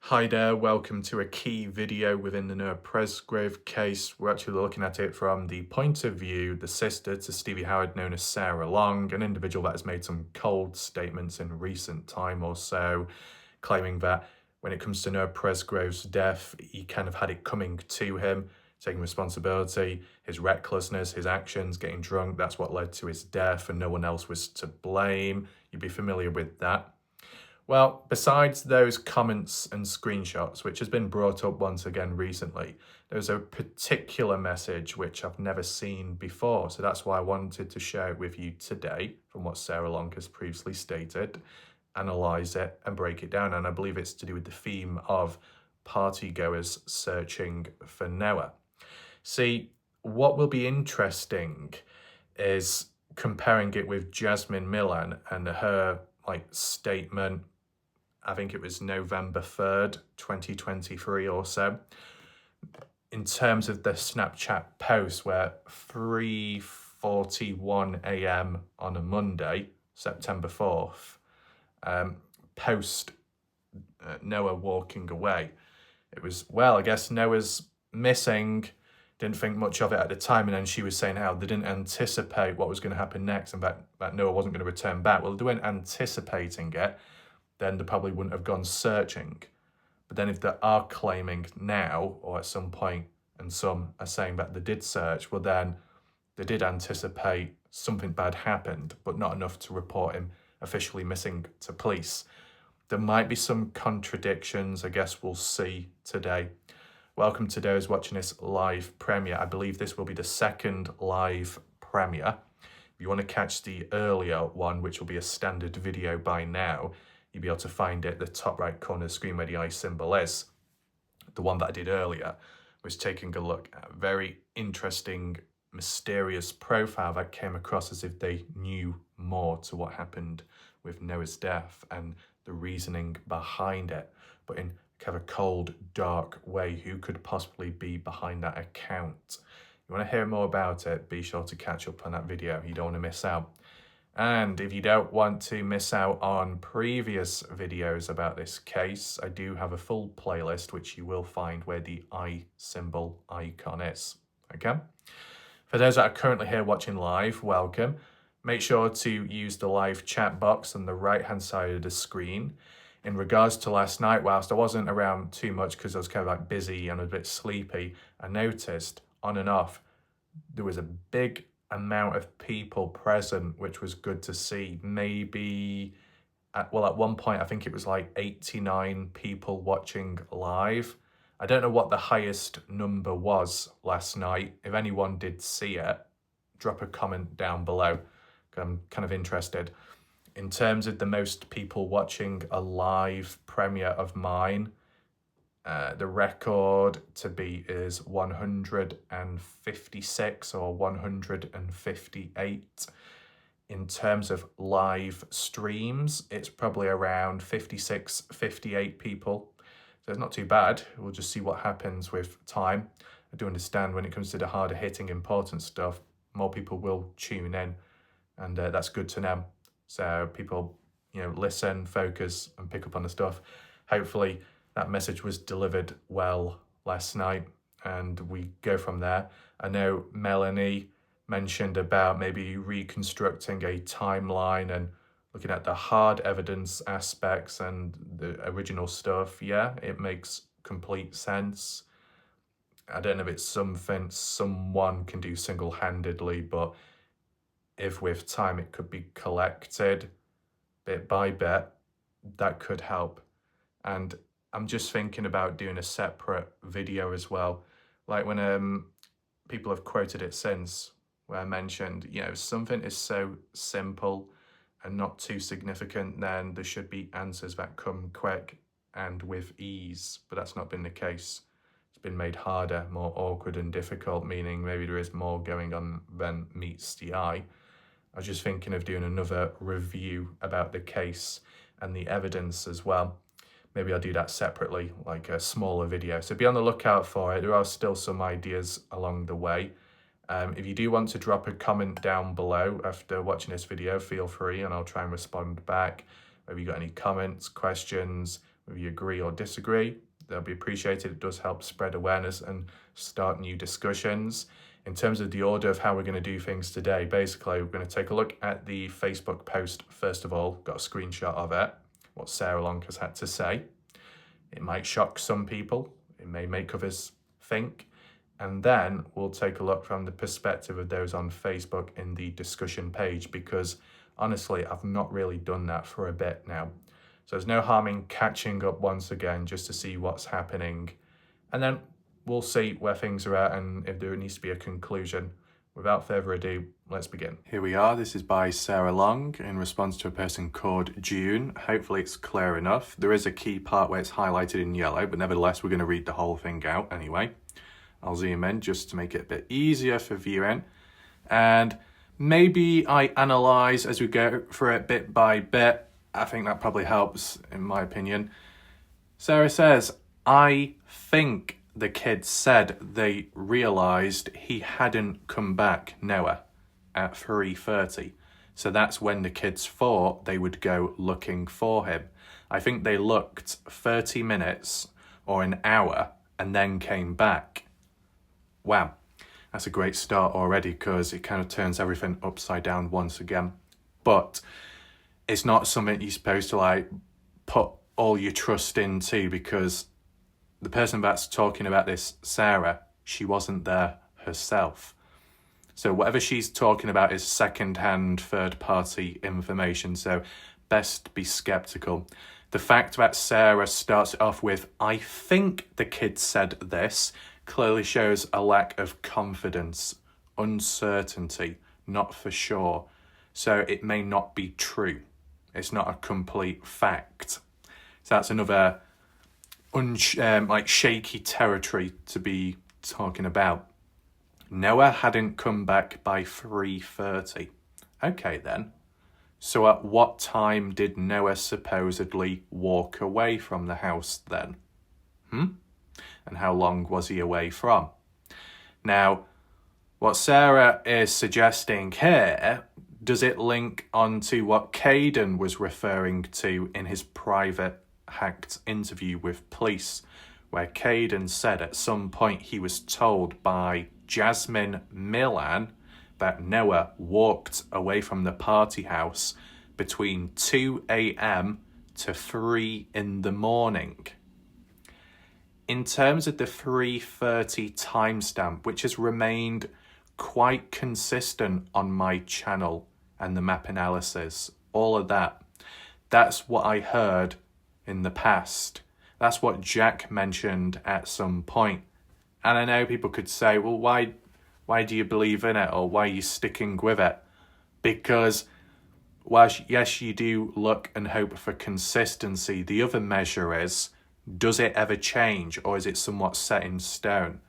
Hi there, welcome to a key video within the Presgrove case. We're actually looking at it from the point of view, the sister to Stevie Howard, known as Sarah Long, an individual that has made some cold statements in recent time or so, claiming that when it comes to Presgrove's death, he kind of had it coming to him, taking responsibility, his recklessness, his actions, getting drunk, that's what led to his death, and no one else was to blame. You'd be familiar with that. Well, besides those comments and screenshots, which has been brought up once again recently, there's a particular message which I've never seen before. So that's why I wanted to share it with you today from what Sarah Long has previously stated, analyse it and break it down. And I believe it's to do with the theme of partygoers searching for Noah. See, what will be interesting is comparing it with Jasmine Millan and her statement. I think it was November 3rd, 2023 or so, in terms of the Snapchat post where 3:41 a.m. on a Monday, September 4th, post Noah walking away. It was, well, I guess Noah's missing, didn't think much of it at the time, and then she was saying how they didn't anticipate what was going to happen next and that Noah wasn't going to return back. Well, they weren't anticipating it, then they probably wouldn't have gone searching. But then if they are claiming now or at some point, and some are saying that they did search, well then they did anticipate something bad happened, but not enough to report him officially missing to police. There might be some contradictions, I guess we'll see today. Welcome to those watching this live premiere. I believe this will be the second live premiere. If you want to catch the earlier one, which will be a standard video by now, you'll be able to find it at the top right corner of the screen where the eye symbol is. The one that I did earlier was taking a look at a very interesting, mysterious profile that came across as if they knew more to what happened with Noah's death and the reasoning behind it, but in kind of a cold, dark way. Who could possibly be behind that account? You want to hear more about it, be sure to catch up on that video. You don't want to miss out. And if you don't want to miss out on previous videos about this case, I do have a full playlist which you will find where the eye symbol icon is. Okay? For those that are currently here watching live, welcome. Make sure to use the live chat box on the right-hand side of the screen. In regards to last night, whilst I wasn't around too much because I was kind of busy and a bit sleepy, I noticed on and off there was a big amount of people present, which was good to see. Maybe, at one point, I think it was 89 people watching live. I don't know what the highest number was last night. If anyone did see it, drop a comment down below. I'm kind of interested. In terms of the most people watching a live premiere of mine, the record to beat is 156 or 158. In terms of live streams, it's probably around 56, 58 people. So it's not too bad. We'll just see what happens with time. I do understand when it comes to the harder hitting, important stuff, more people will tune in, and that's good to know. So people, listen, focus, and pick up on the stuff. Hopefully that message was delivered well last night, and we go from there. I know Melanie mentioned about maybe reconstructing a timeline and looking at the hard evidence aspects and the original stuff. Yeah, it makes complete sense. I don't know if it's something someone can do single-handedly, but if with time it could be collected bit by bit, that could help. And I'm just thinking about doing a separate video as well. Like when people have quoted it since, where I mentioned, if something is so simple and not too significant, then there should be answers that come quick and with ease. But that's not been the case. It's been made harder, more awkward and difficult, meaning maybe there is more going on than meets the eye. I was just thinking of doing another review about the case and the evidence as well. Maybe I'll do that separately, like a smaller video. So be on the lookout for it. There are still some ideas along the way. If you do want to drop a comment down below after watching this video, feel free and I'll try and respond back. Have you got any comments, questions, whether you agree or disagree. They'll be appreciated. It does help spread awareness and start new discussions. In terms of the order of how we're going to do things today, basically, we're going to take a look at the Facebook post first of all. Got a screenshot of it, what Sarah Long has had to say. It might shock some people. It may make others think. And then we'll take a look from the perspective of those on Facebook in the discussion page, because honestly, I've not really done that for a bit now. So there's no harm in catching up once again just to see what's happening. And then we'll see where things are at and if there needs to be a conclusion. Without further ado, let's begin. Here we are. This is by Sarah Long in response to a person called June. Hopefully it's clear enough. There is a key part where it's highlighted in yellow, but nevertheless, we're going to read the whole thing out anyway. I'll zoom in just to make it a bit easier for viewing. And maybe I analyse as we go through it bit by bit. I think that probably helps, in my opinion. Sarah says, I think the kids said they realised he hadn't come back, Noah, at 3:30. So that's when the kids thought they would go looking for him. I think they looked 30 minutes or an hour and then came back. Wow, that's a great start already, because it kind of turns everything upside down once again. But it's not something you're supposed to put all your trust into, because the person that's talking about this, Sarah, she wasn't there herself. So whatever she's talking about is second-hand, third-party information, so best be skeptical. The fact that Sarah starts it off with, I think the kid said this, clearly shows a lack of confidence, uncertainty, not for sure. So it may not be true. It's not a complete fact. So that's another shaky territory to be talking about. Noah hadn't come back by 3:30. Okay then. So at what time did Noah supposedly walk away from the house then? And how long was he away from? Now, what Sarah is suggesting here, does it link onto what Caden was referring to in his private hacked interview with police, where Caden said at some point he was told by Jasmine Millan that Noah walked away from the party house between 2 a.m. to 3 in the morning. In terms of the 3:30 timestamp, which has remained quite consistent on my channel and the map analysis, all of that, that's what I heard in the past. That's what Jack mentioned at some point. And I know people could say, well, why do you believe in it, or why are you sticking with it? Because whilst, yes, you do look and hope for consistency, the other measure is, does it ever change, or is it somewhat set in stone?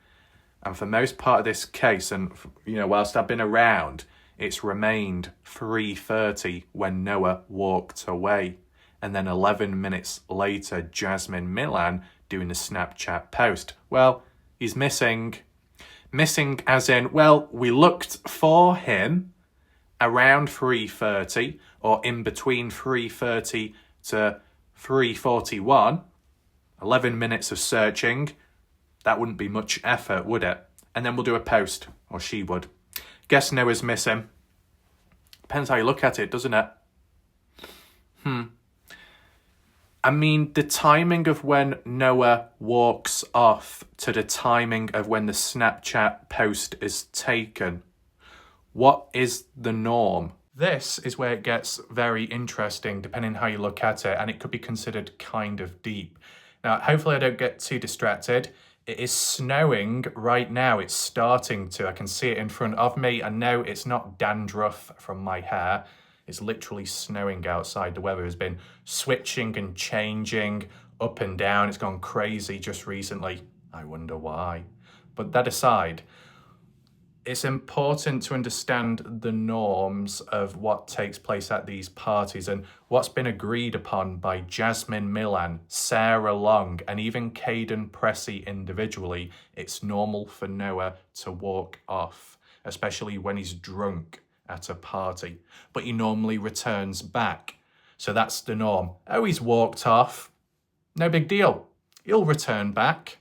And for most part of this case, and whilst I've been around, it's remained 3:30 when Noah walked away. And then 11 minutes later, Jasmine Millan doing a Snapchat post. Well, he's missing. Missing as in, well, we looked for him around 3:30 or in between 3:30 to 3:41. 11 minutes of searching. That wouldn't be much effort, would it? And then we'll do a post, or she would. Guess Noah's missing. Depends how you look at it, doesn't it? I mean, the timing of when Noah walks off to the timing of when the Snapchat post is taken, what is the norm? This is where it gets very interesting, depending how you look at it, and it could be considered kind of deep. Now, hopefully I don't get too distracted. It is snowing right now. It's starting to. I can see it in front of me. And no, it's not dandruff from my hair. It's literally snowing outside. The weather has been switching and changing up and down. It's gone crazy just recently. I wonder why. But that aside, it's important to understand the norms of what takes place at these parties and what's been agreed upon by Jasmine Millan, Sarah Long, and even Caden Pressey individually. It's normal for Noah to walk off, especially when he's drunk at a party, but he normally returns back. So that's the norm. Oh, he's walked off. No big deal. He'll return back.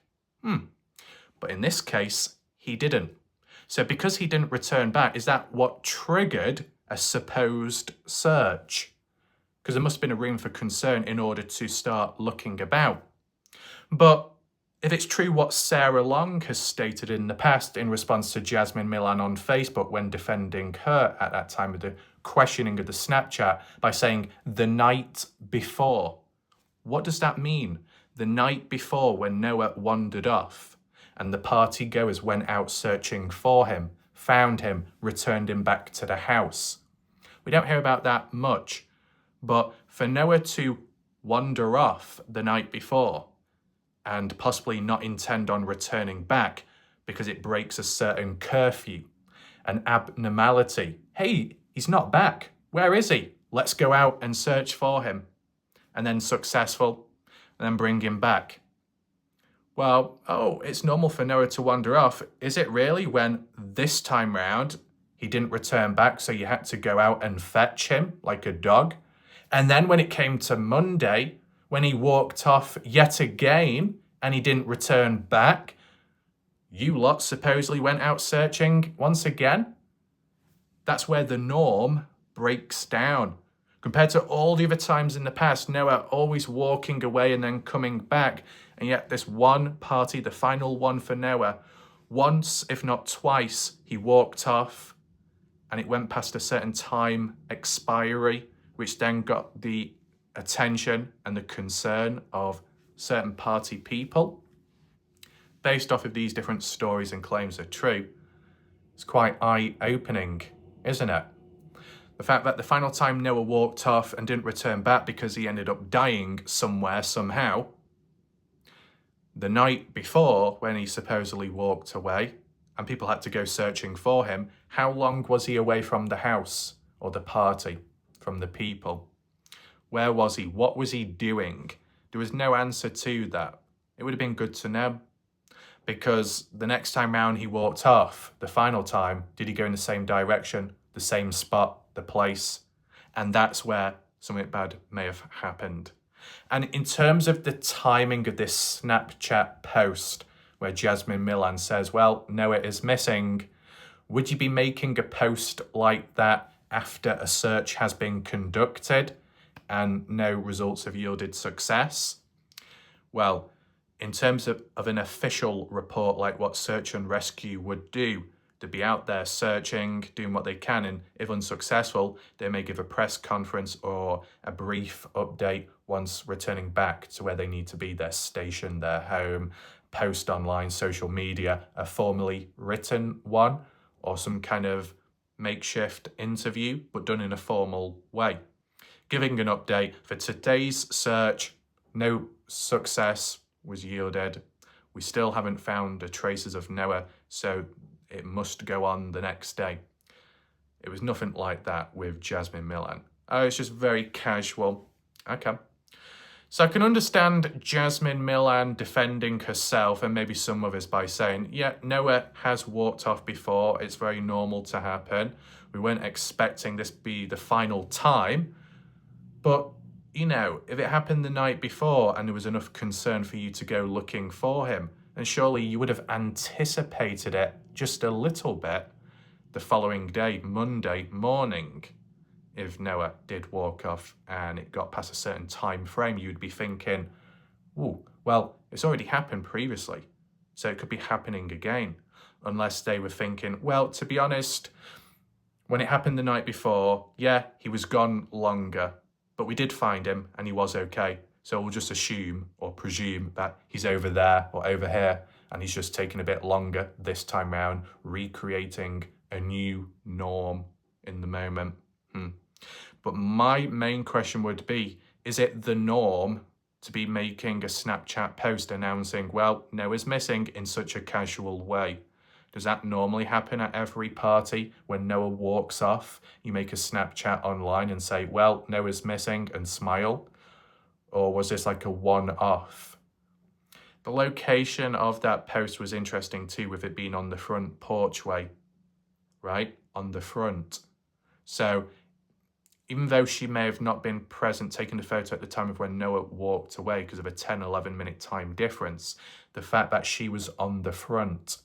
But in this case, he didn't. So because he didn't return back, is that what triggered a supposed search? Because there must have been a room for concern in order to start looking about. But if it's true what Sarah Long has stated in the past in response to Jasmine Millan on Facebook when defending her at that time of the questioning of the Snapchat by saying the night before. What does that mean? The night before when Noah wandered off and the partygoers went out searching for him, found him, returned him back to the house. We don't hear about that much, but for Noah to wander off the night before and possibly not intend on returning back because it breaks a certain curfew, an abnormality. Hey, he's not back. Where is he? Let's go out and search for him. And then successful, and then bring him back. Well, it's normal for Noah to wander off. Is it really, when this time round he didn't return back, so you had to go out and fetch him like a dog? And then when it came to Monday, when he walked off yet again and he didn't return back, you lot supposedly went out searching once again? That's where the norm breaks down. Compared to all the other times in the past, Noah always walking away and then coming back. And yet this one party, the final one for Noah, once, if not twice, he walked off and it went past a certain time expiry, which then got the attention and the concern of certain party people. Based off of these different stories and claims are true, it's quite eye-opening, isn't it? The fact that the final time Noah walked off and didn't return back because he ended up dying somewhere, somehow. The night before, when he supposedly walked away and people had to go searching for him, how long was he away from the house or the party, from the people? Where was he? What was he doing? There was no answer to that. It would have been good to know. Because the next time round he walked off, the final time, did he go in the same direction, the same spot, the place? And that's where something bad may have happened. And in terms of the timing of this Snapchat post where Jasmine Millan says, well, Noah is missing, would you be making a post like that after a search has been conducted and no results have yielded success? Well, in terms of an official report like what Search and Rescue would do, to be out there searching, doing what they can, and if unsuccessful, they may give a press conference or a brief update once returning back to where they need to be, their station, their home, post online, social media, a formally written one, or some kind of makeshift interview, but done in a formal way. Giving an update for today's search, no success was yielded. We still haven't found the traces of Noah, so it must go on the next day. It was nothing like that with Jasmine Millan. It's just very casual. Okay. So I can understand Jasmine Millan defending herself and maybe some others by saying, yeah, Noah has walked off before. It's very normal to happen. We weren't expecting this to be the final time. But, you know, if it happened the night before and there was enough concern for you to go looking for him, then surely you would have anticipated it just a little bit the following day, Monday morning. If Noah did walk off and it got past a certain time frame, you'd be thinking, ooh, well, it's already happened previously, so it could be happening again. Unless they were thinking, well, to be honest, when it happened the night before, yeah, he was gone longer, but we did find him and he was okay. So we'll just assume or presume that he's over there or over here and he's just taking a bit longer this time round, recreating a new norm in the moment. But my main question would be, is it the norm to be making a Snapchat post announcing, well, Noah's missing in such a casual way? Does that normally happen at every party? When Noah walks off, you make a Snapchat online and say, well, Noah's missing, and smile? Or was this like a one-off? The location of that post was interesting too, with it being on the front porchway, right? On the front. So even though she may have not been present taking the photo at the time of when Noah walked away because of a 10, 11-minute time difference, the fact that she was on the front,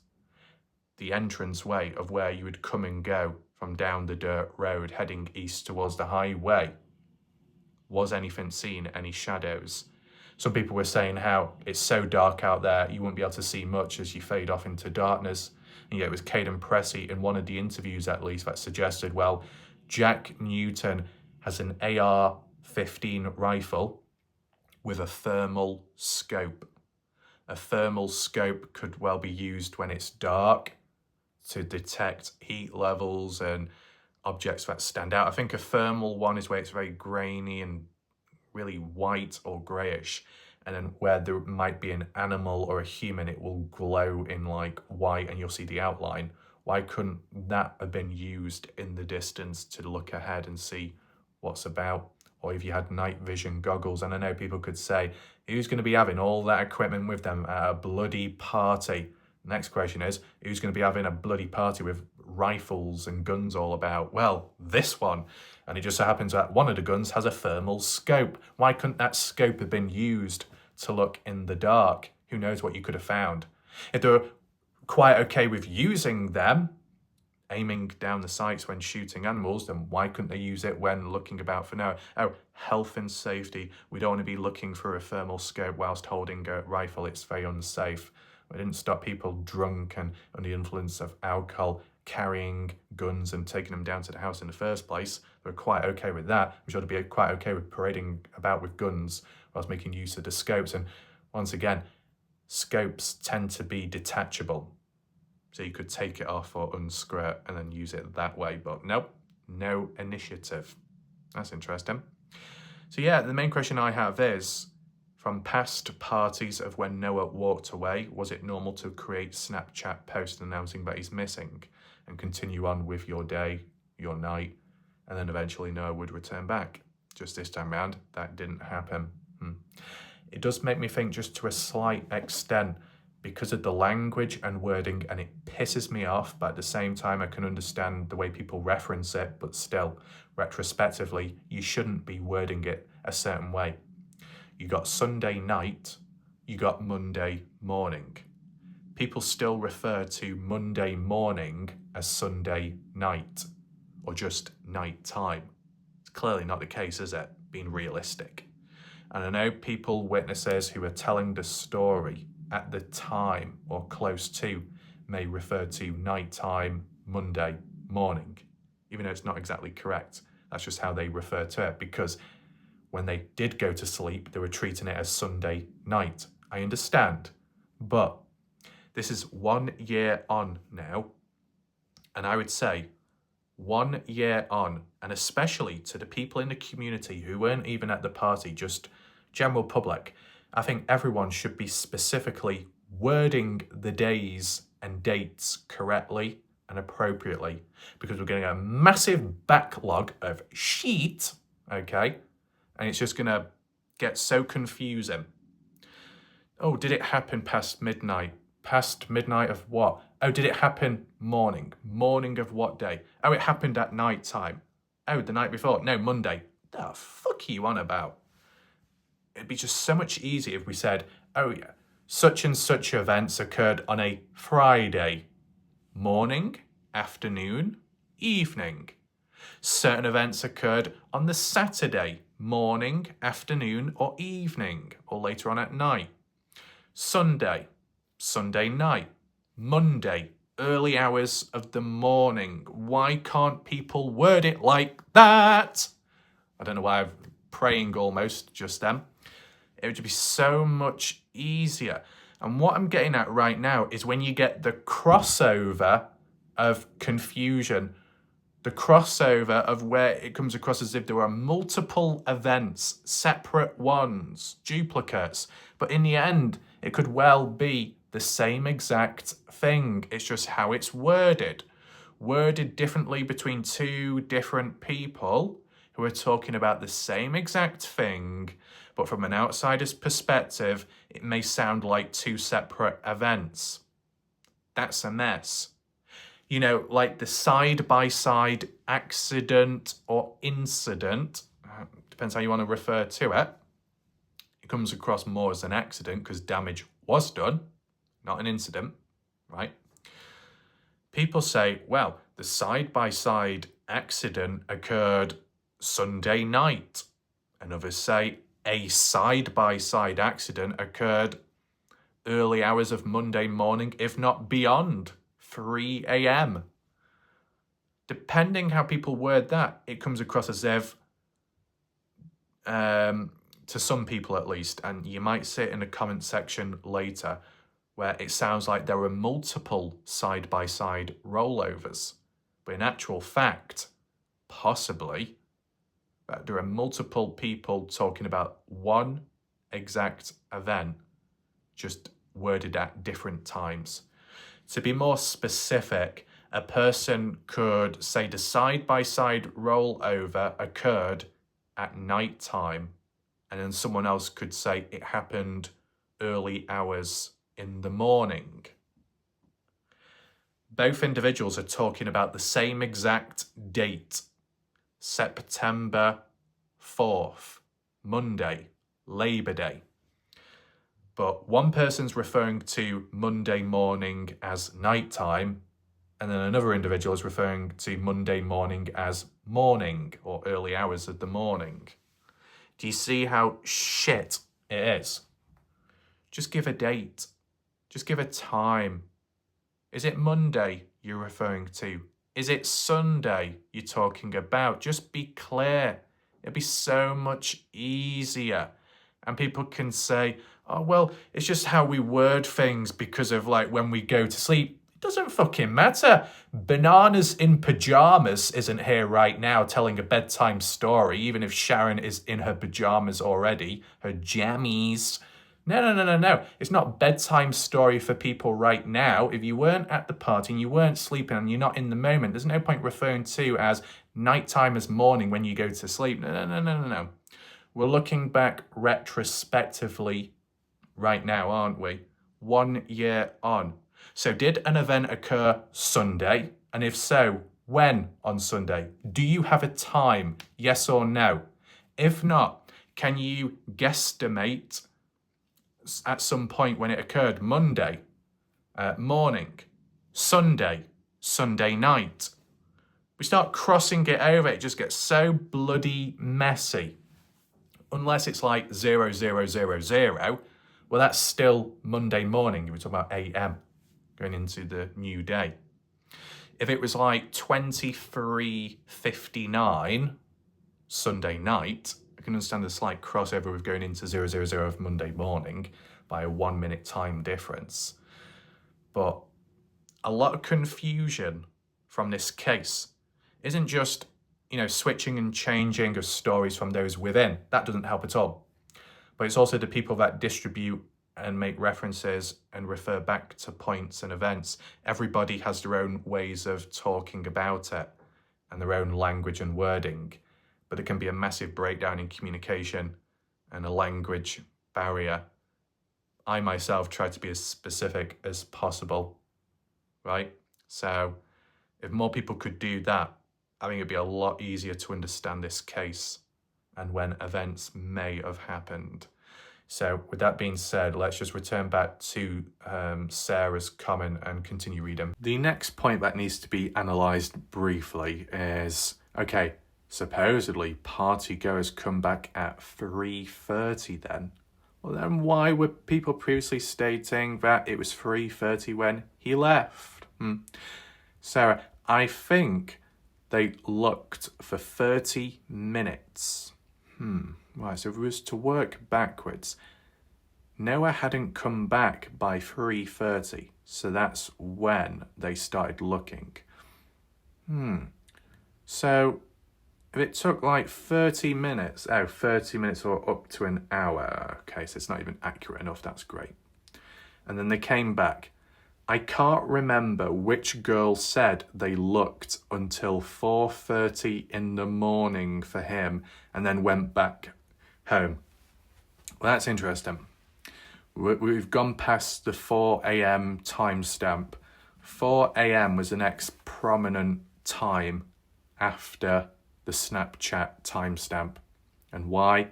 the entrance way of where you would come and go from down the dirt road heading east towards the highway, was anything seen, any shadows? Some people were saying how it's so dark out there, you wouldn't be able to see much as you fade off into darkness. And yet it was Caden Pressey in one of the interviews at least that suggested, well, Jack Newton has an AR-15 rifle with a thermal scope. A thermal scope could well be used when it's dark to detect heat levels and objects that stand out. I think a thermal one is where it's very grainy and really white or greyish, and then where there might be an animal or a human, it will glow in like white and you'll see the outline. Why couldn't that have been used in the distance to look ahead and see what's about? Or if you had night vision goggles, and I know people could say, who's going to be having all that equipment with them at a bloody party? Next question is, who's going to be having a bloody party with rifles and guns all about? Well, this one. And it just so happens that one of the guns has a thermal scope. Why couldn't that scope have been used to look in the dark? Who knows what you could have found? If they were quite okay with using them, aiming down the sights when shooting animals, then why couldn't they use it when looking about for now? Oh, health and safety. We don't want to be looking for a thermal scope whilst holding a rifle. It's very unsafe. We didn't stop people drunk and under the influence of alcohol carrying guns and taking them down to the house in the first place. They were quite okay with that. We should be quite okay with parading about with guns whilst making use of the scopes. And once again, scopes tend to be detachable. So you could take it off or unscrew it and then use it that way. But nope, no initiative. That's interesting. So yeah, the main question I have is, from past parties of when Noah walked away, was it normal to create Snapchat posts announcing that he's missing and continue on with your day, your night, and then eventually Noah would return back? Just this time round, that didn't happen. It does make me think, just to a slight extent, because of the language and wording, and it pisses me off, but at the same time I can understand the way people reference it, but still, retrospectively, you shouldn't be wording it a certain way. You got Sunday night, you got Monday morning. People still refer to Monday morning as Sunday night, or just night time. It's clearly not the case, is it? Being realistic. And I know people, witnesses who are telling the story at the time or close to, may refer to nighttime, Monday morning, even though it's not exactly correct. That's just how they refer to it, because when they did go to sleep, they were treating it as Sunday night. I understand, but this is 1 year on now, and I would say 1 year on, and especially to the people in the community who weren't even at the party, just general public, I think everyone should be specifically wording the days and dates correctly and appropriately, because we're getting a massive backlog of shit, okay? And it's just gonna get so confusing. Oh, did it happen past midnight? Past midnight of what? Oh, did it happen morning? Morning of what day? Oh, it happened at night time. Oh, the night before? No, Monday. The fuck are you on about? It'd be just so much easier if we said, oh yeah, such and such events occurred on a Friday morning, afternoon, evening. Certain events occurred on the Saturday morning, afternoon, or evening, or later on at night. Sunday, Sunday night, Monday, early hours of the morning. Why can't people word it like that? I don't know why I'm praying almost just then. It would be so much easier. And what I'm getting at right now is when you get the crossover of confusion, the crossover of where it comes across as if there are multiple events, separate ones, duplicates, but in the end, it could well be the same exact thing. It's just how it's worded. Worded differently between two different people who are talking about the same exact thing, but from an outsider's perspective, it may sound like two separate events. That's a mess. like the side-by-side accident or incident, depends how you want to refer to it. It comes across more as an accident because damage was done, not an incident, right? People say, well, the side-by-side accident occurred Sunday night. And others say a side-by-side accident occurred early hours of Monday morning, if not beyond 3 a.m. Depending how people word that, it comes across as if, to some people at least, and you might see it in the comment section later, where it sounds like there were multiple side-by-side rollovers. But in actual fact, possibly, there are multiple people talking about one exact event, just worded at different times. To be more specific, a person could say the side-by-side rollover occurred at night time, and then someone else could say it happened early hours in the morning. Both individuals are talking about the same exact date, September 4th, Monday, Labor Day. But one person's referring to Monday morning as nighttime, and then another individual is referring to Monday morning as morning or early hours of the morning. Do you see how shit it is? Just give a date. Just give a time. Is it Monday you're referring to? Is it Sunday you're talking about? Just be clear. It'd be so much easier. And people can say, oh, well, it's just how we word things because of like when we go to sleep. It doesn't fucking matter. Bananas in pajamas isn't here right now telling a bedtime story, even if Sharon is in her pajamas already, her jammies. No. It's not bedtime story for people right now. If you weren't at the party and you weren't sleeping and you're not in the moment, there's no point referring to as nighttime as morning when you go to sleep. No. We're looking back retrospectively right now, aren't we? 1 year on. So did an event occur Sunday? And if so, when on Sunday? Do you have a time? Yes or no? If not, can you guesstimate at some point when it occurred? Monday morning, Sunday night. We start crossing it over, it just gets so bloody messy. Unless it's like 0000, well, that's still Monday morning. You were talking about AM, going into the new day. If it was like 23:59 Sunday night, I can understand the slight crossover with going into 000 of Monday morning by a 1 minute time difference. But a lot of confusion from this case isn't just, switching and changing of stories from those within. That doesn't help at all. But it's also the people that distribute and make references and refer back to points and events. Everybody has their own ways of talking about it and their own language and wording. But there can be a massive breakdown in communication and a language barrier. I myself try to be as specific as possible, right? So if more people could do that, I think it'd be a lot easier to understand this case and when events may have happened. So with that being said, let's just return back to Sarah's comment and continue reading. The next point that needs to be analysed briefly is, okay, supposedly partygoers come back at 3:30 then. Well, then why were people previously stating that it was 3:30 when he left? Sarah, I think they looked for 30 minutes. Right, so if it was to work backwards, Noah hadn't come back by 3:30, so that's when they started looking. So if it took like 30 minutes, 30 minutes or up to an hour, okay, so it's not even accurate enough, that's great. And then they came back. I can't remember which girl said they looked until 4:30 in the morning for him and then went back home. Well, that's interesting. We've gone past the 4 a.m. timestamp 4 a.m. was the next prominent time after the Snapchat timestamp. And why?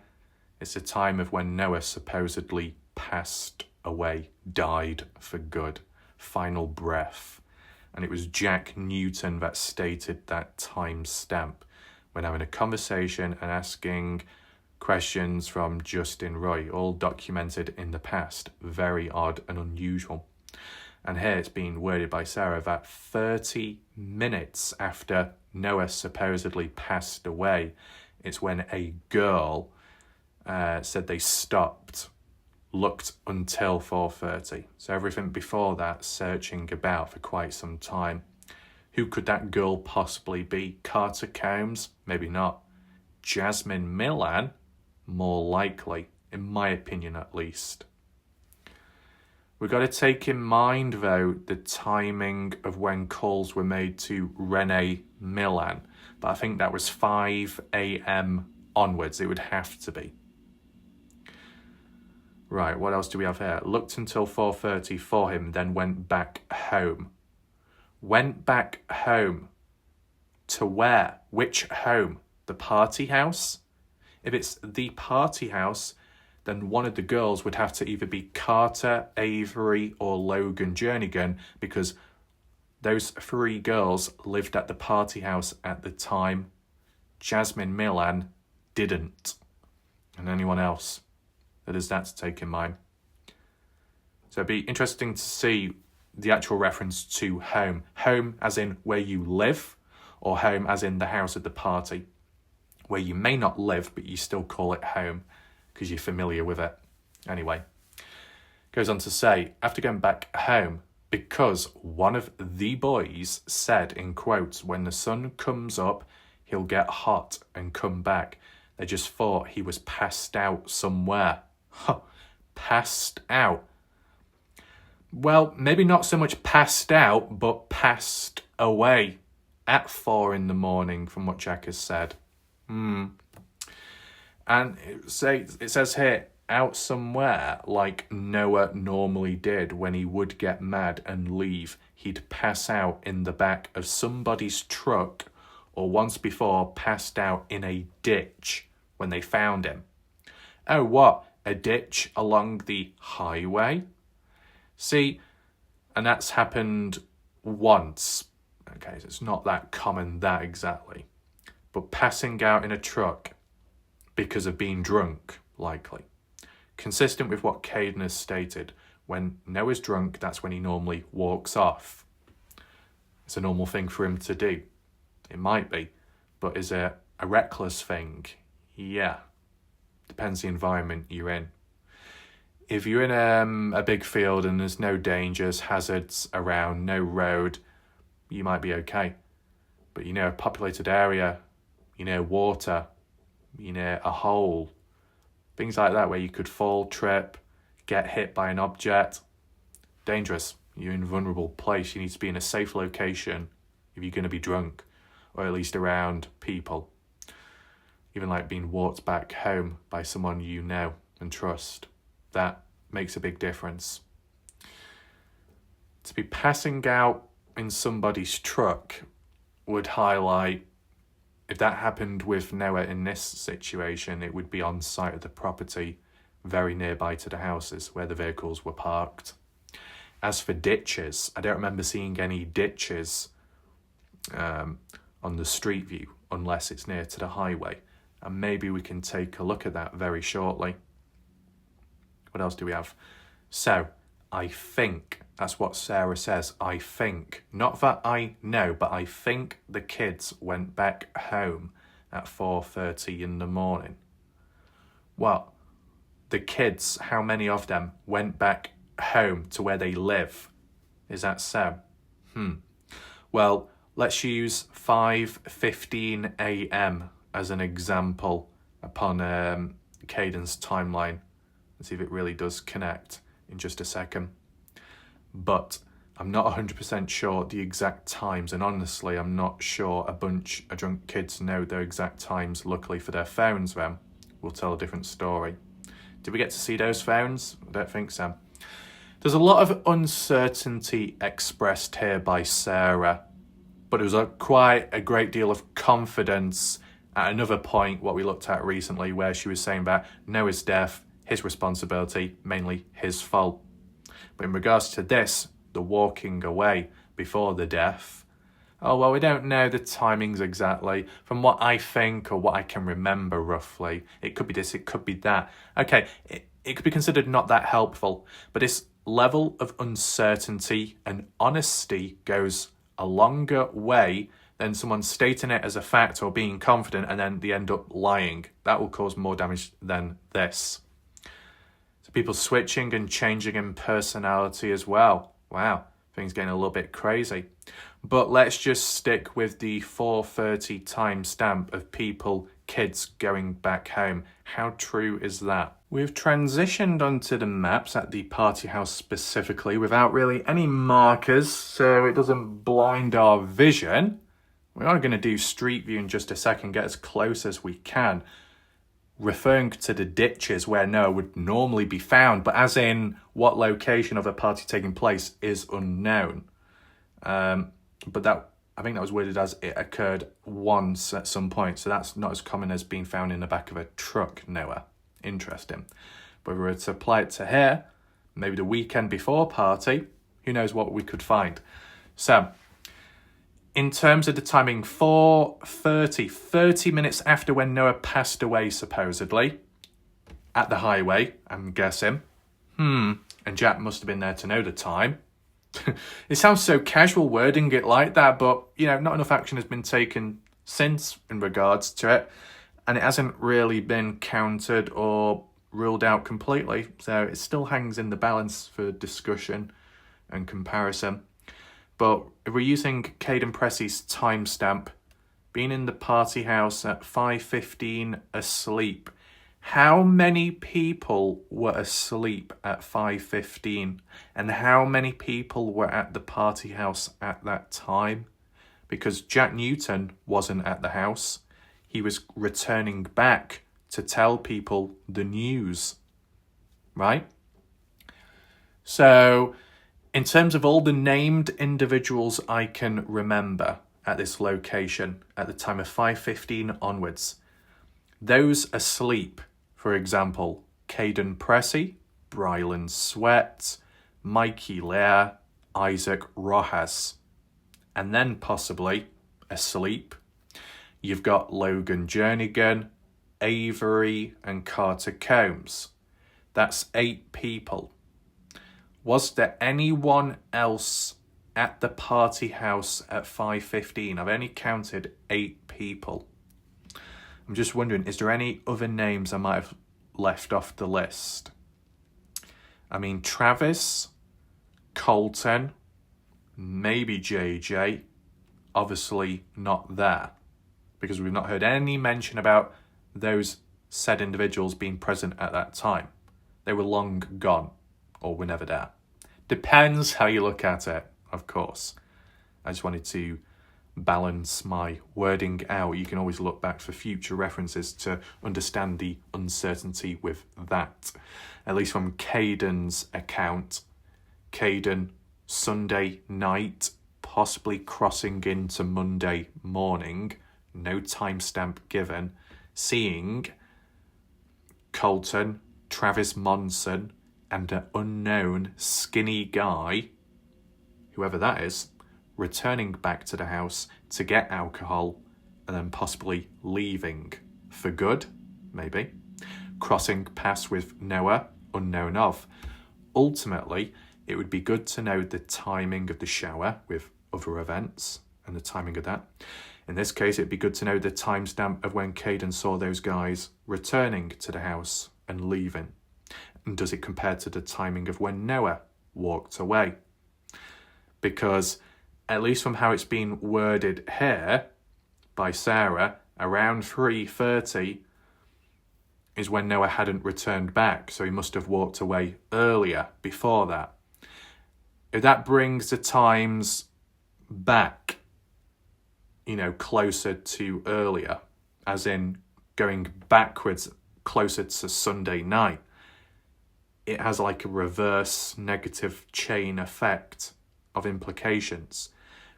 It's the time of when Noah supposedly passed away, died for good, final breath. And it was Jack Newton that stated that timestamp when having a conversation and asking questions from Justin Roy, all documented in the past. Very odd and unusual. And here it's been worded by Sarah that 30 minutes after Noah supposedly passed away, it's when a girl said they stopped, looked until 4:30. So everything before that, searching about for quite some time. Who could that girl possibly be? Carter Combs? Maybe not. Jasmine Millan? More likely, in my opinion at least. We've got to take in mind, though, the timing of when calls were made to Renee Millan. But I think that was 5 a.m. onwards. It would have to be. Right, what else do we have here? Looked until 4:30 for him, then went back home. Went back home. To where? Which home? The party house? If it's the party house, then one of the girls would have to either be Carter, Avery, or Logan Jernigan, because those 3 girls lived at the party house at the time. Jasmine Millan didn't. And anyone else. That is that to take in mind. So it'd be interesting to see the actual reference to home. Home as in where you live, or home as in the house at the party, where you may not live, but you still call it home because you're familiar with it. Anyway, goes on to say, after going back home, because one of the boys said, in quotes, when the sun comes up, he'll get hot and come back. They just thought he was passed out somewhere. Huh, passed out. Well, maybe not so much passed out, but passed away at 4 a.m, from what Jack has said. And it says here, out somewhere like Noah normally did when he would get mad and leave. He'd pass out in the back of somebody's truck, or once before passed out in a ditch when they found him. Oh, what? A ditch along the highway? See, and that's happened once. Okay, so it's not that common, that exactly. But passing out in a truck because of being drunk, likely. Consistent with what Caden has stated, when Noah's drunk, that's when he normally walks off. It's a normal thing for him to do. It might be, but is it a reckless thing? Yeah. Depends the environment you're in. If you're in a big field and there's no dangers, hazards around, no road, you might be okay. But a populated area, water, a hole, things like that where you could fall, trip, get hit by an object, dangerous. You're in a vulnerable place. You need to be in a safe location if you're going to be drunk, or at least around people. Even like being walked back home by someone you know and trust. That makes a big difference. To be passing out in somebody's truck would highlight, if that happened with Noah in this situation, it would be on site of the property, very nearby to the houses where the vehicles were parked. As for ditches, I don't remember seeing any ditches on the street view unless it's near to the highway. And maybe we can take a look at that very shortly. What else do we have? So, I think, that's what Sarah says, I think. Not that I know, but I think the kids went back home at 4:30 in the morning. Well, the kids, how many of them went back home to where they live? Is that so? Well, let's use 5:15 a.m. as an example upon Caden's timeline and see if it really does connect in just a second. But I'm not 100% sure the exact times, and honestly I'm not sure a bunch of drunk kids know their exact times. Luckily for their phones, then we'll tell a different story. Did we get to see those phones? I don't think so. There's a lot of uncertainty expressed here by Sarah, but there was quite a great deal of confidence at another point, what we looked at recently, where she was saying about Noah's death, his responsibility, mainly his fault. But in regards to this, the walking away before the death, oh, well, we don't know the timings exactly. From what I think or what I can remember roughly, it could be this, it could be that. Okay, it could be considered not that helpful, but this level of uncertainty and honesty goes a longer way than someone stating it as a fact or being confident and then they end up lying. That will cause more damage than this. So people switching and changing in personality as well. Wow, things getting a little bit crazy. But let's just stick with the 4:30 timestamp of people, kids going back home. How true is that? We've transitioned onto the maps at the party house specifically without really any markers, so it doesn't blind our vision. We are going to do street view in just a second, get as close as we can, referring to the ditches where Noah would normally be found, but as in what location of the party taking place is unknown. But that, I think that was worded as it occurred once at some point, so that's not as common as being found in the back of a truck, Noah. Interesting. But if we were to apply it to here, maybe the weekend before party, who knows what we could find. So, in terms of the timing, 4:30, 30 minutes after when Noah passed away, supposedly, at the highway, I'm guessing. And Jack must have been there to know the time. It sounds so casual wording it like that, but, not enough action has been taken since in regards to it, and it hasn't really been countered or ruled out completely, so it still hangs in the balance for discussion and comparison. But if we're using Caden Pressey's timestamp, being in the party house at 5:15 asleep, how many people were asleep at 5:15? And how many people were at the party house at that time? Because Jack Newton wasn't at the house. He was returning back to tell people the news, right? So, in terms of all the named individuals I can remember at this location at the time of 5:15 onwards, those asleep, for example, Caden Pressey, Brylan Sweat, Mikey Lair, Isaac Rojas, and then possibly asleep, you've got Logan Jernigan, Avery and Carter Combs. That's 8 people. Was there anyone else at the party house at 5:15? I've only counted 8 people. I'm just wondering, is there any other names I might have left off the list? I mean, Travis, Colton, maybe JJ, obviously not there, because we've not heard any mention about those said individuals being present at that time. They were long gone, or were never there. Depends how you look at it, of course. I just wanted to balance my wording out. You can always look back for future references to understand the uncertainty with that. At least from Caden's account, Caden Sunday night, possibly crossing into Monday morning, no timestamp given, seeing Colton, Travis Monson, and an unknown skinny guy, whoever that is, returning back to the house to get alcohol and then possibly leaving for good, maybe. Crossing paths with Noah, unknown of. Ultimately, it would be good to know the timing of the shower with other events and the timing of that. In this case, it'd be good to know the timestamp of when Caden saw those guys returning to the house and leaving. And does it compare to the timing of when Noah walked away? Because, at least from how it's been worded here by Sarah, around 3:30 is when Noah hadn't returned back, so he must have walked away earlier, before that. If that brings the times back, closer to earlier, as in going backwards closer to Sunday night, it has like a reverse negative chain effect of implications,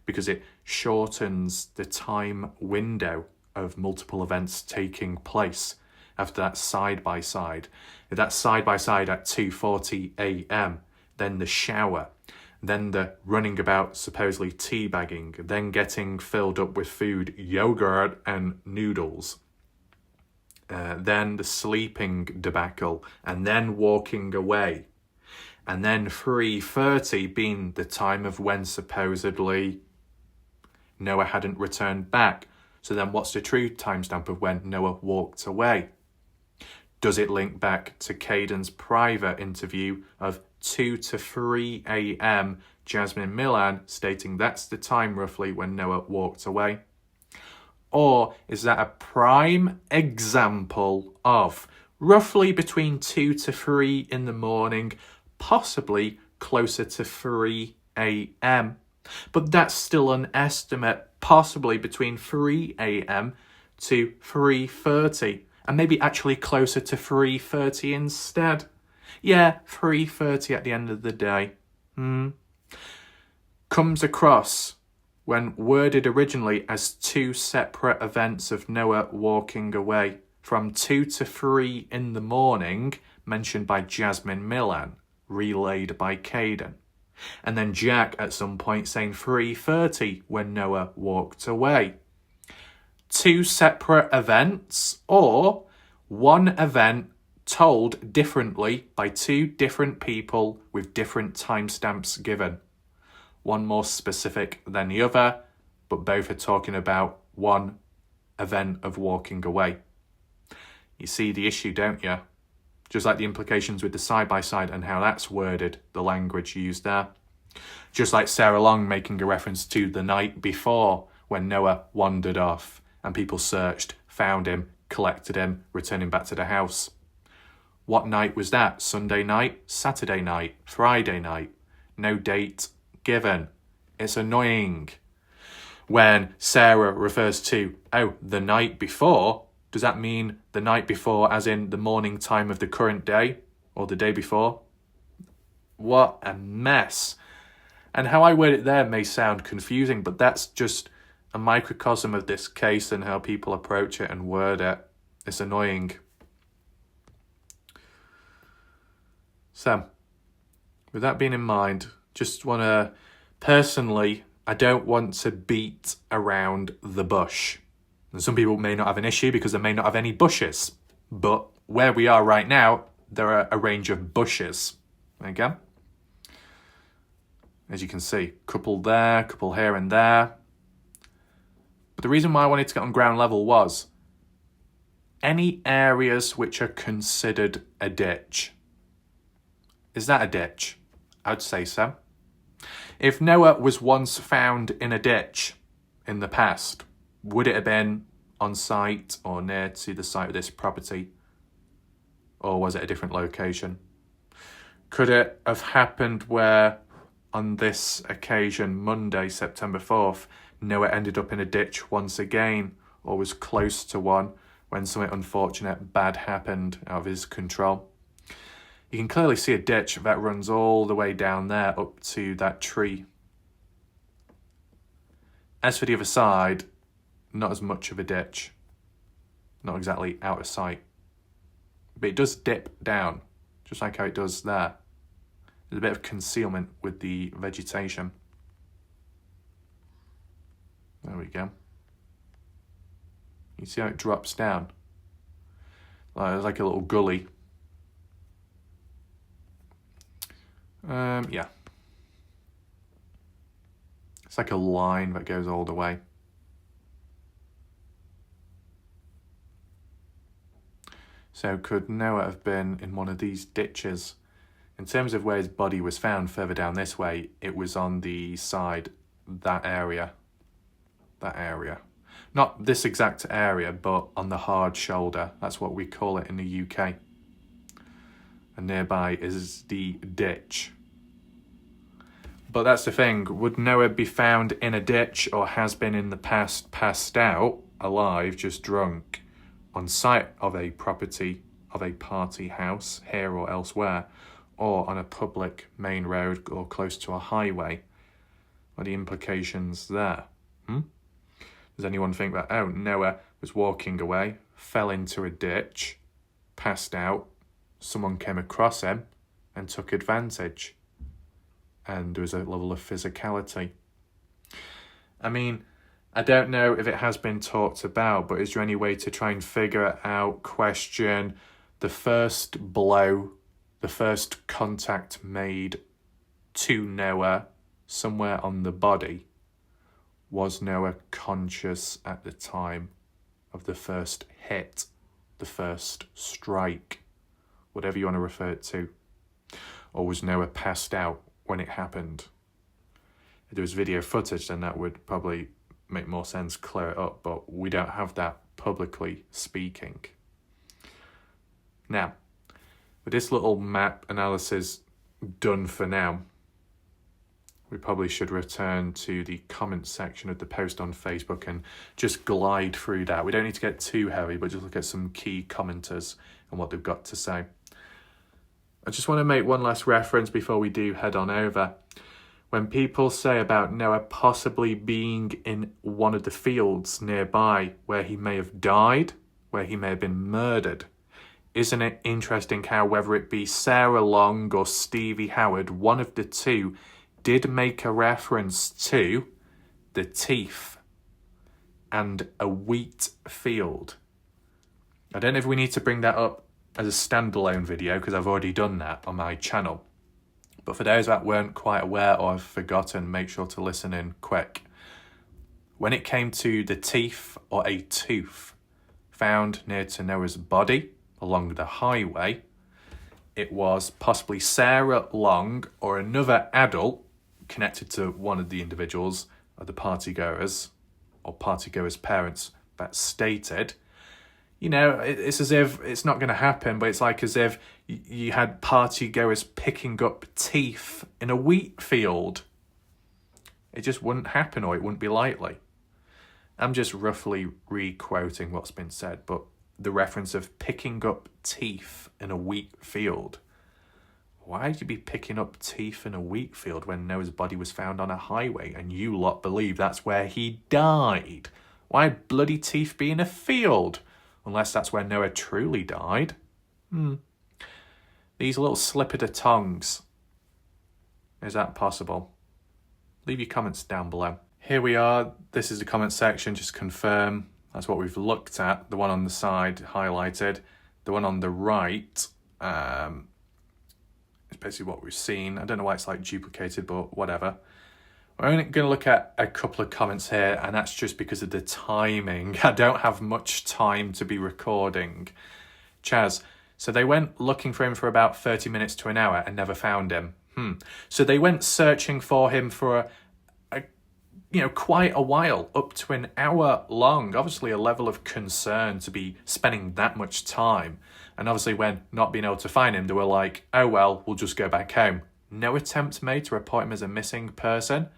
because it shortens the time window of multiple events taking place after that side-by-side. If that's side-by-side at 2:40 a.m, then the shower, then the running about supposedly teabagging, then getting filled up with food, yogurt and noodles, then the sleeping debacle, and then walking away, and then 3:30 being the time of when supposedly Noah hadn't returned back. So then what's the true timestamp of when Noah walked away? Does it link back to Caden's private interview of 2 to 3 a.m, Jasmine Millan stating that's the time roughly when Noah walked away? Or is that a prime example of roughly between 2 to 3 in the morning, possibly closer to 3 a.m, but that's still an estimate, possibly between 3 a.m. to 3:30, and maybe actually closer to 3:30 instead. Yeah, 3:30 at the end of the day. Comes across, when worded originally as 2 separate events of Noah walking away, from 2 to 3 in the morning, mentioned by Jasmine Millan, relayed by Caden. And then Jack at some point saying 3:30 when Noah walked away. 2 separate events, or one event told differently by 2 different people with different timestamps given. One more specific than the other, but both are talking about one event of walking away. You see the issue, don't you? Just like the implications with the side-by-side and how that's worded, the language used there. Just like Sarah Long making a reference to the night before when Noah wandered off and people searched, found him, collected him, returning back to the house. What night was that? Sunday night? Saturday night? Friday night? No date given. It's annoying. When Sarah refers to, the night before, does that mean the night before as in the morning time of the current day or the day before? What a mess. And how I word it there may sound confusing, but that's just a microcosm of this case and how people approach it and word it. It's annoying. So, with that being in mind, just want to, personally, I don't want to beat around the bush. And some people may not have an issue because they may not have any bushes. But where we are right now, there are a range of bushes. Okay? As you can see, couple there, couple here and there. But the reason why I wanted to get on ground level was any areas which are considered a ditch. Is that a ditch? I'd say so. If Noah was once found in a ditch in the past, would it have been on site or near to the site of this property? Or was it a different location? Could it have happened where, on this occasion, Monday, September 4th, Noah ended up in a ditch once again, or was close to one when something unfortunate, bad happened out of his control? You can clearly see a ditch that runs all the way down there up to that tree. As for the other side, not as much of a ditch. Not exactly out of sight. But it does dip down, just like how it does there. There's a bit of concealment with the vegetation. There we go. You see how it drops down? There's like a little gully. Yeah. It's like a line that goes all the way. So could Noah have been in one of these ditches? In terms of where his body was found further down this way, it was on the side, that area. That area. Not this exact area, but on the hard shoulder. That's what we call it in the UK. And nearby is the ditch. But that's the thing. Would Noah be found in a ditch, or has been in the past, passed out, alive, just drunk, on site of a property, of a party house, here or elsewhere? or on a public main road or close to a highway? What are the implications there? Does anyone think that, Noah was walking away, fell into a ditch, passed out, someone came across him and took advantage, and there was a level of physicality? I mean, I don't know if it has been talked about, but is there any way to try and figure it out, question the first blow, the first contact made to Noah somewhere on the body? Was Noah conscious at the time of the first hit, the first strike, whatever you want to refer it to? Or was Noah passed out when it happened? If there was video footage, then that would probably make more sense, clear it up, but we don't have that publicly speaking. Now, with this little map analysis done for now, we probably should return to the comments section of the post on Facebook and just glide through that. We don't need to get too heavy, but just look at some key commenters and what they've got to say. I just want to make one last reference before we do head on over. When people say about Noah possibly being in one of the fields nearby where he may have died, where he may have been murdered, isn't it interesting how whether it be Sarah Long or Stevie Howard, one of the two did make a reference to the teeth and a wheat field. I don't know if we need to bring that up as a standalone video because I've already done that on my channel. But for those that weren't quite aware or have forgotten, make sure to listen in quick. When it came to the teeth or a tooth found near to Noah's body along the highway, it was possibly Sarah Long or another adult connected to one of the individuals of the partygoers or partygoers' parents that stated, it's as if it's not going to happen, but it's like as if you had partygoers picking up teeth in a wheat field. It just wouldn't happen, or it wouldn't be likely. I'm just roughly re-quoting what's been said, but the reference of picking up teeth in a wheat field. Why'd you be picking up teeth in a wheat field when Noah's body was found on a highway and you lot believe that's where he died? Why'd bloody teeth be in a field? Unless that's where Noah truly died. These little slip of the tongues. Is that possible? Leave your comments down below. Here we are. This is the comment section. Just confirm. That's what we've looked at. The one on the side highlighted. The one on the right is basically what we've seen. I don't know why it's like duplicated, but whatever. We're only going to look at a couple of comments here, and that's just because of the timing. I don't have much time to be recording. Chaz, so they went looking for him for about 30 minutes to an hour and never found him. So they went searching for him for quite a while, up to an hour long. Obviously a level of concern to be spending that much time. And obviously when not being able to find him, they were like, oh well, we'll just go back home. No attempt made to report him as a missing person.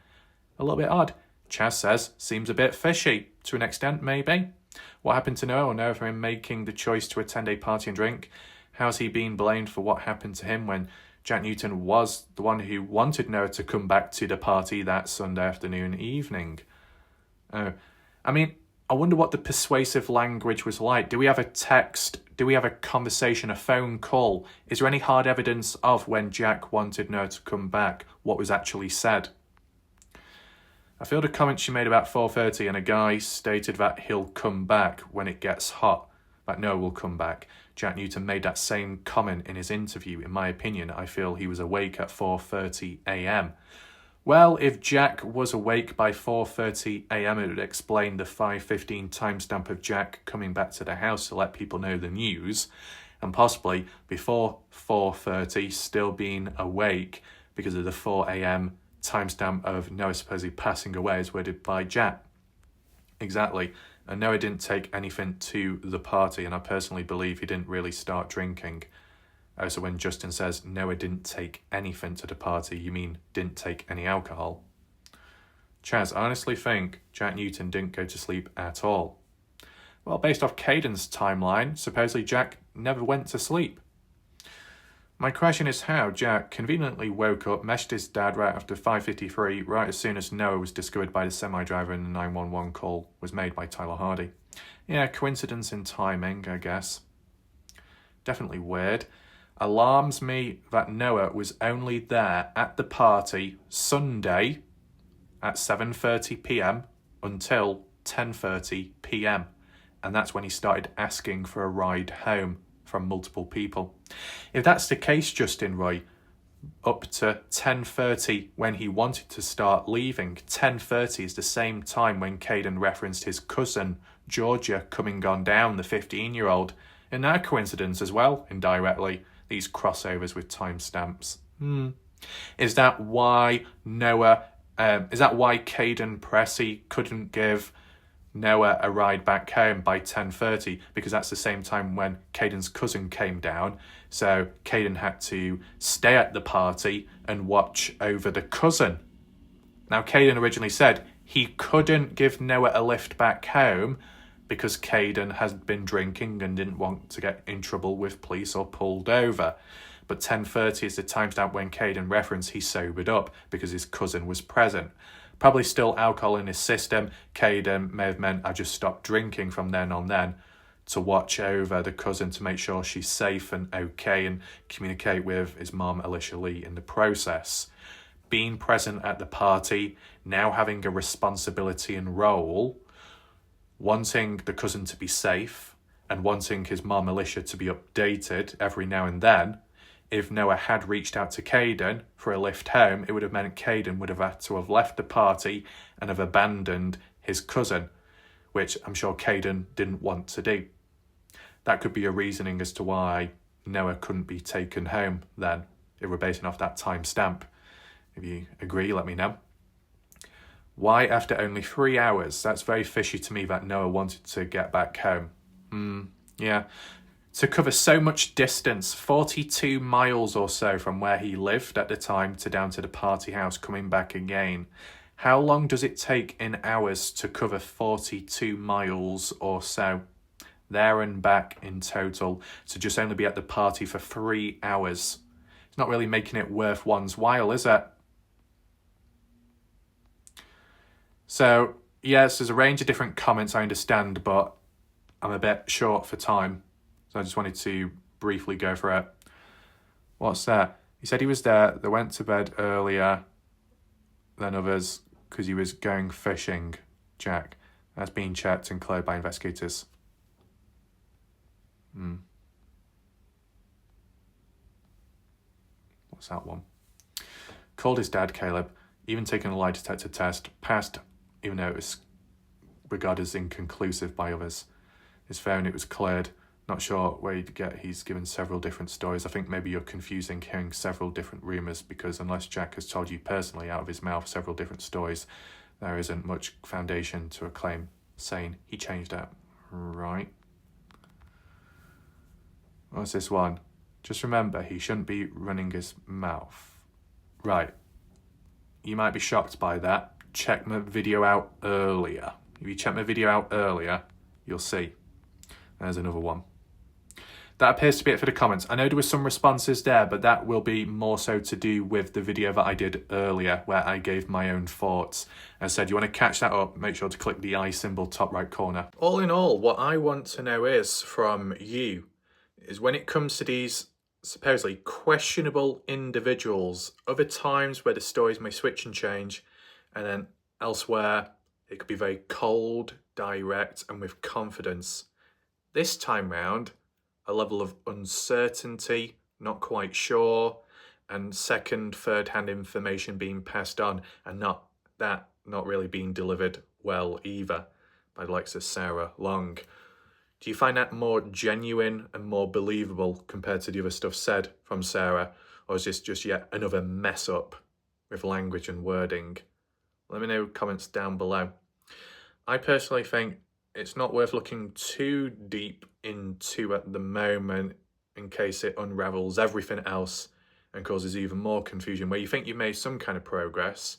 A little bit odd. Chaz says, seems a bit fishy, to an extent maybe. What happened to Noah or Noah for him making the choice to attend a party and drink? How's he been blamed for what happened to him when Jack Newton was the one who wanted Noah to come back to the party that Sunday afternoon evening? I wonder what the persuasive language was like. Do we have a text? Do we have a conversation, a phone call? Is there any hard evidence of when Jack wanted Noah to come back, what was actually said? I feel the comment she made about 4:30 and a guy stated that he'll come back when it gets hot, that Noah will come back. Jack Newton made that same comment in his interview. In my opinion, I feel he was awake at 4:30 a.m. Well, if Jack was awake by 4:30 a.m, it would explain the 5:15 timestamp of Jack coming back to the house to let people know the news, and possibly before 4:30 still being awake because of the 4 a.m. timestamp of Noah supposedly passing away as worded by Jack. Exactly. And Noah didn't take anything to the party, and I personally believe he didn't really start drinking. So when Justin says Noah didn't take anything to the party, you mean didn't take any alcohol? Chaz, I honestly think Jack Newton didn't go to sleep at all. Well, based off Caden's timeline, supposedly Jack never went to sleep. My question is how Jack conveniently woke up, meshed his dad right after 5:53, right as soon as Noah was discovered by the semi-driver and the 911 call was made by Tyler Hardy. Yeah, coincidence in timing, I guess. Definitely weird. Alarms me that Noah was only there at the party Sunday at 7:30 p.m. until 10:30 p.m. And that's when he started asking for a ride home from multiple people. If that's the case, Justin Roy, up to 10:30 when he wanted to start leaving, 10:30 is the same time when Caden referenced his cousin Georgia coming on down, the 15-year-old. And that coincidence as well, indirectly, these crossovers with timestamps. Is that why Caden Pressey couldn't give Noah a ride back home by 10:30? Because that's the same time when Caden's cousin came down. So Caden had to stay at the party and watch over the cousin. Now, Caden originally said he couldn't give Noah a lift back home because Caden had been drinking and didn't want to get in trouble with police or pulled over. But 10:30 is the timestamp when Caden referenced he sobered up because his cousin was present. Probably still alcohol in his system. Caden may have meant I just stopped drinking from then on then to watch over the cousin to make sure she's safe and okay and communicate with his mom, Alicia Lee, in the process. Being present at the party, now having a responsibility and role, wanting the cousin to be safe and wanting his mom, Alicia, to be updated every now and then. If Noah had reached out to Caden for a lift home, it would have meant Caden would have had to have left the party and have abandoned his cousin, which I'm sure Caden didn't want to do. That could be a reasoning as to why Noah couldn't be taken home then, if we're basing off that timestamp. If you agree, let me know. Why after only 3 hours? That's very fishy to me that Noah wanted to get back home. Yeah. To cover so much distance, 42 miles or so from where he lived at the time to down to the party house, coming back again. How long does it take in hours to cover 42 miles or so? There and back in total, to just only be at the party for 3 hours. It's not really making it worth one's while, is it? So, yes, there's a range of different comments, I understand, but I'm a bit short for time. So I just wanted to briefly go for it. What's that? He said he was there. They went to bed earlier than others because he was going fishing, Jack. That's being checked and cleared by investigators. What's that one? Called his dad, Caleb. Even taken a lie detector test. Passed, even though it was regarded as inconclusive by others. His phone, it was cleared. Not sure where you'd get he's given several different stories. I think maybe you're confusing hearing several different rumours, because unless Jack has told you personally out of his mouth several different stories, there isn't much foundation to a claim saying he changed that. Right. What's this one? Just remember, he shouldn't be running his mouth. Right. You might be shocked by that. Check my video out earlier. If you check my video out earlier, you'll see. There's another one. That appears to be it for the comments. I know there were some responses there, but that will be more so to do with the video that I did earlier, where I gave my own thoughts. As I said, you want to catch that up, make sure to click the I symbol top right corner. All in all, what I want to know is from you, is when it comes to these supposedly questionable individuals, other times where the stories may switch and change, and then elsewhere it could be very cold, direct, and with confidence. This time round, a level of uncertainty, not quite sure, and second, third-hand information being passed on, and not really being delivered well either, by the likes of Sarah Long. Do you find that more genuine and more believable compared to the other stuff said from Sarah, or is this just yet another mess up with language and wording? Let me know in the comments down below. I personally think it's not worth looking too deep into at the moment, in case it unravels everything else and causes even more confusion, where you think you've made some kind of progress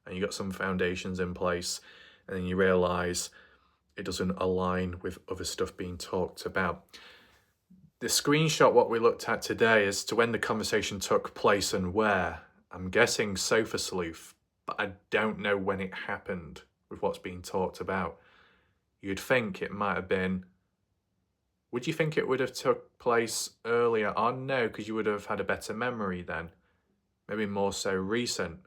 and you got some foundations in place, and then you realise it doesn't align with other stuff being talked about. The screenshot what we looked at today as to when the conversation took place and where. I'm guessing Sofa Sleuth, but I don't know when it happened with what's being talked about. You'd think it might have been... Would you think it would have took place earlier on? No, because you would have had a better memory then. Maybe more so recent,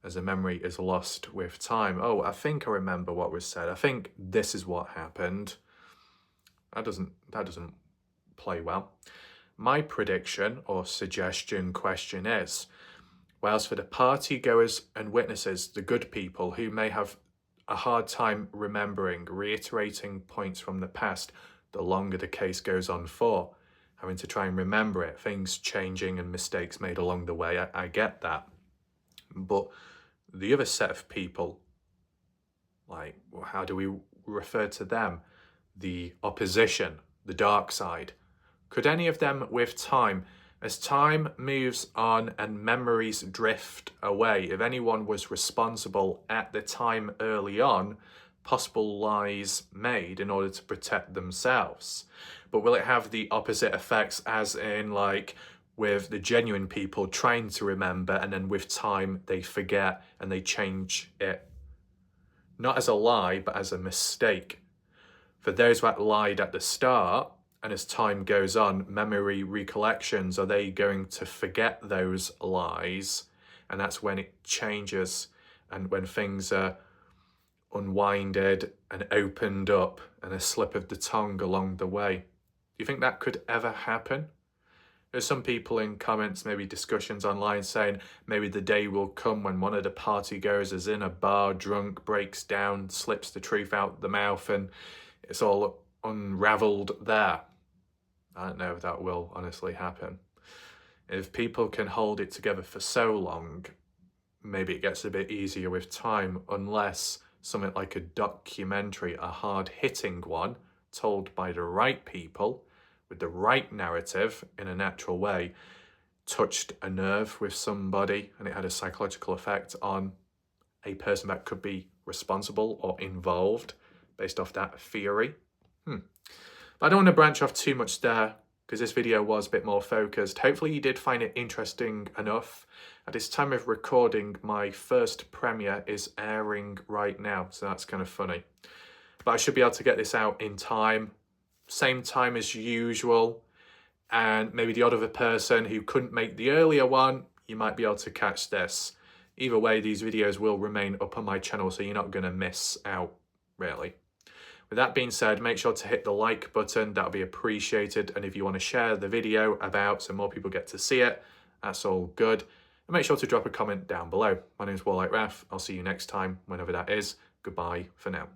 as the memory is lost with time. Oh, I think I remember what was said. I think this is what happened. That doesn't play well. My prediction or suggestion question is, whilst for the partygoers and witnesses, the good people who may have a hard time remembering, reiterating points from the past, the longer the case goes on for, having to try and remember it, things changing and mistakes made along the way, I get that. But the other set of people, like, how do we refer to them? The opposition, the dark side. Could any of them with time, as time moves on and memories drift away, if anyone was responsible at the time early on, possible lies made in order to protect themselves? But will it have the opposite effects, as in like with the genuine people trying to remember and then with time they forget and they change it? Not as a lie, but as a mistake. For those that lied at the start, and as time goes on, memory recollections, are they going to forget those lies? And that's when it changes and when things are unwinded and opened up and a slip of the tongue along the way. Do you think that could ever happen? There's some people in comments, maybe discussions online, saying maybe the day will come when one of the partygoers is in a bar, drunk, breaks down, slips the truth out the mouth, and it's all unraveled there. I don't know if that will honestly happen. If people can hold it together for so long, maybe it gets a bit easier with time, unless something like a documentary, a hard-hitting one, told by the right people, with the right narrative in a natural way, touched a nerve with somebody and it had a psychological effect on a person that could be responsible or involved based off that theory. But I don't want to branch off too much there because this video was a bit more focused. Hopefully you did find it interesting enough. At this time of recording, my first premiere is airing right now, so that's kind of funny. But I should be able to get this out in time, same time as usual, and maybe the odd other person who couldn't make the earlier one, you might be able to catch this. Either way, these videos will remain up on my channel, so you're not going to miss out, really. With that being said, make sure to hit the like button, that'll be appreciated. And if you want to share the video about so more people get to see it, that's all good. And make sure to drop a comment down below. My name is Warlike Raf. I'll see you next time, whenever that is. Goodbye for now.